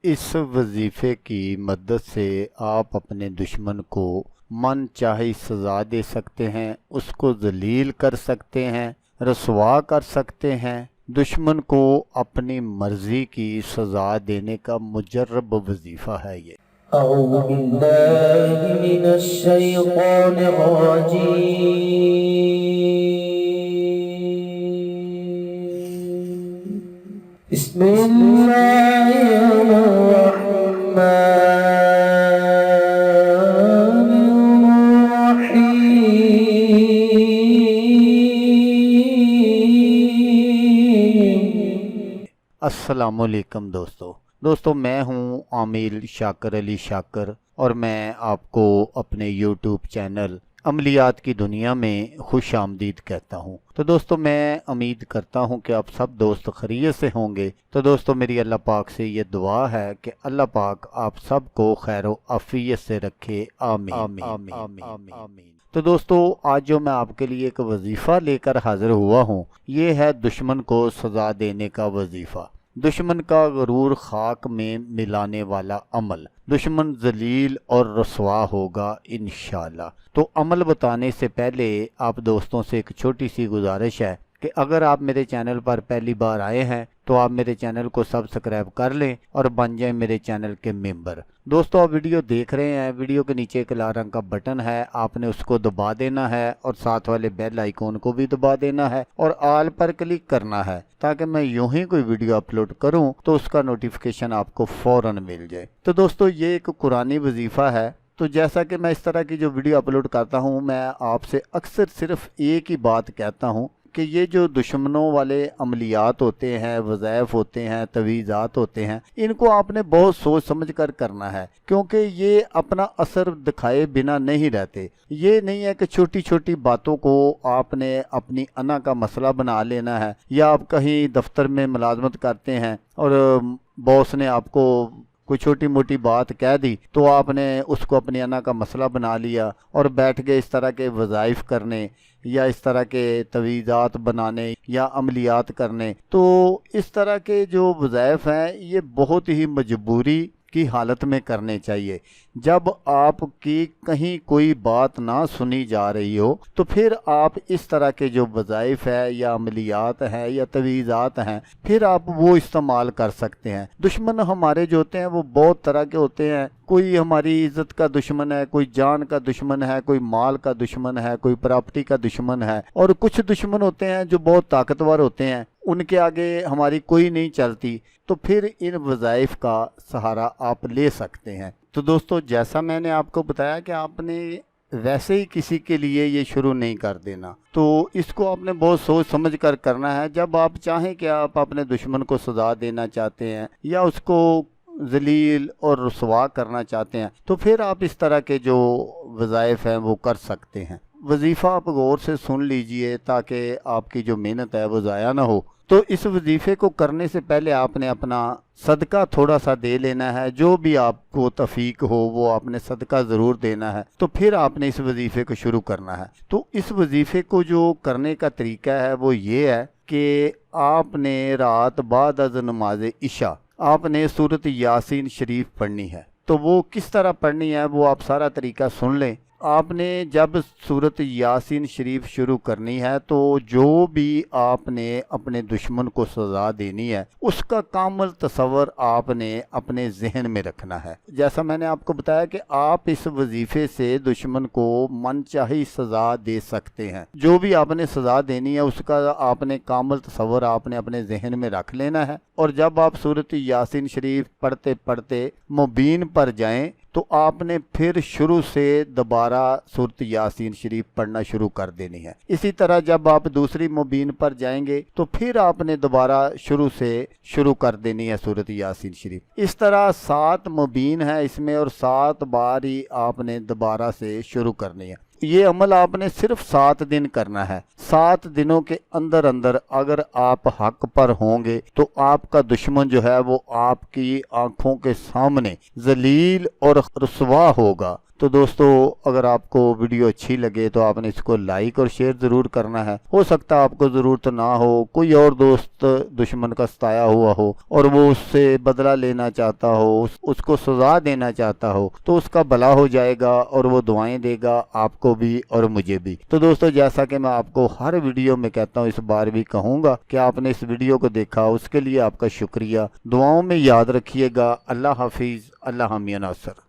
اس وظیفے کی مدد سے آپ اپنے دشمن کو من چاہی سزا دے سکتے ہیں، اس کو ذلیل کر سکتے ہیں، رسوا کر سکتے ہیں۔ دشمن کو اپنی مرضی کی سزا دینے کا مجرب وظیفہ ہے یہ۔ اعوذ باللہ من الشیطان الرجیم، بسم اللہ الرحمن الرحیم۔ السلام علیکم دوستو میں ہوں عامل شاکر علی شاکر، اور میں آپ کو اپنے یوٹیوب چینل عملیات کی دنیا میں خوش آمدید کہتا ہوں۔ تو دوستو میں امید کرتا ہوں کہ آپ سب دوست خیریت سے ہوں گے۔ تو دوستو میری اللہ پاک سے یہ دعا ہے کہ اللہ پاک آپ سب کو خیر و عافیت سے رکھے، آمین آمین آمین آمین۔ تو دوستو آج جو میں آپ کے لیے ایک وظیفہ لے کر حاضر ہوا ہوں، یہ ہے دشمن کو سزا دینے کا وظیفہ، دشمن کا غرور خاک میں ملانے والا عمل۔ دشمن ذلیل اور رسوا ہوگا انشاءاللہ۔ تو عمل بتانے سے پہلے آپ دوستوں سے ایک چھوٹی سی گزارش ہے کہ اگر آپ میرے چینل پر پہلی بار آئے ہیں تو آپ میرے چینل کو سبسکرائب کر لیں اور بن جائیں میرے چینل کے ممبر۔ دوستو آپ ویڈیو دیکھ رہے ہیں، ویڈیو کے نیچے ایک لال رنگ کا بٹن ہے، آپ نے اس کو دبا دینا ہے اور ساتھ والے بیل آئیکن کو بھی دبا دینا ہے اور آل پر کلک کرنا ہے تاکہ میں یوں ہی کوئی ویڈیو اپلوڈ کروں تو اس کا نوٹیفیکیشن آپ کو فوراً مل جائے۔ تو دوستو یہ ایک قرآنی وظیفہ ہے۔ تو جیسا کہ میں اس طرح کی جو ویڈیو اپلوڈ کرتا ہوں، میں آپ سے اکثر صرف ایک ہی بات کہتا ہوں کہ یہ جو دشمنوں والے عملیات ہوتے ہیں، وظائف ہوتے ہیں، تویزات ہوتے ہیں، ان کو آپ نے بہت سوچ سمجھ کر کرنا ہے، کیونکہ یہ اپنا اثر دکھائے بنا نہیں رہتے۔ یہ نہیں ہے کہ چھوٹی چھوٹی باتوں کو آپ نے اپنی انا کا مسئلہ بنا لینا ہے، یا آپ کہیں دفتر میں ملازمت کرتے ہیں اور باس نے آپ کو کوئی چھوٹی موٹی بات کہہ دی تو آپ نے اس کو اپنی انا کا مسئلہ بنا لیا اور بیٹھ گئے اس طرح کے وظائف کرنے یا اس طرح کے تویزات بنانے یا عملیات کرنے۔ تو اس طرح کے جو وظائف ہیں یہ بہت ہی مجبوری کی حالت میں کرنے چاہیے۔ جب آپ کی کہیں کوئی بات نہ سنی جا رہی ہو تو پھر آپ اس طرح کے جو وظائف ہے یا عملیات ہیں یا تویزات ہیں پھر آپ وہ استعمال کر سکتے ہیں۔ دشمن ہمارے جو ہوتے ہیں وہ بہت طرح کے ہوتے ہیں، کوئی ہماری عزت کا دشمن ہے، کوئی جان کا دشمن ہے، کوئی مال کا دشمن ہے، کوئی پراپرٹی کا دشمن ہے، اور کچھ دشمن ہوتے ہیں جو بہت طاقتور ہوتے ہیں، ان کے آگے ہماری کوئی نہیں چلتی۔ تو پھر ان وظائف کا سہارا آپ لے سکتے ہیں۔ تو دوستو جیسا میں نے آپ کو بتایا کہ آپ نے ویسے ہی کسی کے لیے یہ شروع نہیں کر دینا، تو اس کو آپ نے بہت سوچ سمجھ کر کرنا ہے۔ جب آپ چاہیں کہ آپ اپنے دشمن کو سزا دینا چاہتے ہیں یا اس کو ذلیل اور رسوا کرنا چاہتے ہیں تو پھر آپ اس طرح کے جو وظائف ہیں وہ کر سکتے ہیں۔ وظیفہ آپ غور سے سن لیجئے تاکہ آپ کی جو محنت ہے وہ ضائع نہ ہو۔ تو اس وظیفے کو کرنے سے پہلے آپ نے اپنا صدقہ تھوڑا سا دے لینا ہے، جو بھی آپ کو توفیق ہو وہ آپ نے صدقہ ضرور دینا ہے۔ تو پھر آپ نے اس وظیفے کو شروع کرنا ہے۔ تو اس وظیفے کو جو کرنے کا طریقہ ہے وہ یہ ہے کہ آپ نے رات بعد از نماز عشاء آپ نے سورۃ یاسین شریف پڑھنی ہے۔ تو وہ کس طرح پڑھنی ہے وہ آپ سارا طریقہ سن لیں۔ آپ نے جب سورۃ یاسین شریف شروع کرنی ہے تو جو بھی آپ نے اپنے دشمن کو سزا دینی ہے اس کا کامل تصور آپ نے اپنے ذہن میں رکھنا ہے۔ جیسا میں نے آپ کو بتایا کہ آپ اس وظیفے سے دشمن کو من چاہی سزا دے سکتے ہیں۔ جو بھی آپ نے سزا دینی ہے اس کا آپ نے کامل تصور آپ نے اپنے ذہن میں رکھ لینا ہے، اور جب آپ سورۃ یاسین شریف پڑھتے پڑھتے مبین پر جائیں تو آپ نے پھر شروع سے دوبارہ سورۃ یاسین شریف پڑھنا شروع کر دینی ہے۔ اسی طرح جب آپ دوسری مبین پر جائیں گے تو پھر آپ نے دوبارہ شروع سے شروع کر دینی ہے سورۃ یاسین شریف۔ اس طرح 7 مبین ہے اس میں، اور 7 بار ہی آپ نے دوبارہ سے شروع کرنی ہے۔ یہ عمل آپ نے صرف 7 دن کرنا ہے۔ 7 دنوں کے اندر اگر آپ حق پر ہوں گے تو آپ کا دشمن جو ہے وہ آپ کی آنکھوں کے سامنے ذلیل اور رسوا ہوگا۔ تو دوستو اگر آپ کو ویڈیو اچھی لگے تو آپ نے اس کو لائک اور شیئر ضرور کرنا ہے۔ ہو سکتا ہے آپ کو ضرورت نہ ہو، کوئی اور دوست دشمن کا ستایا ہوا ہو اور وہ اس سے بدلہ لینا چاہتا ہو، اس کو سزا دینا چاہتا ہو، تو اس کا بھلا ہو جائے گا اور وہ دعائیں دے گا آپ کو بھی اور مجھے بھی۔ تو دوستو جیسا کہ میں آپ کو ہر ویڈیو میں کہتا ہوں، اس بار بھی کہوں گا کہ آپ نے اس ویڈیو کو دیکھا، اس کے لیے آپ کا شکریہ۔ دعاؤں میں یاد رکھیے گا۔ اللہ حافظ، اللہ حامی ناصر۔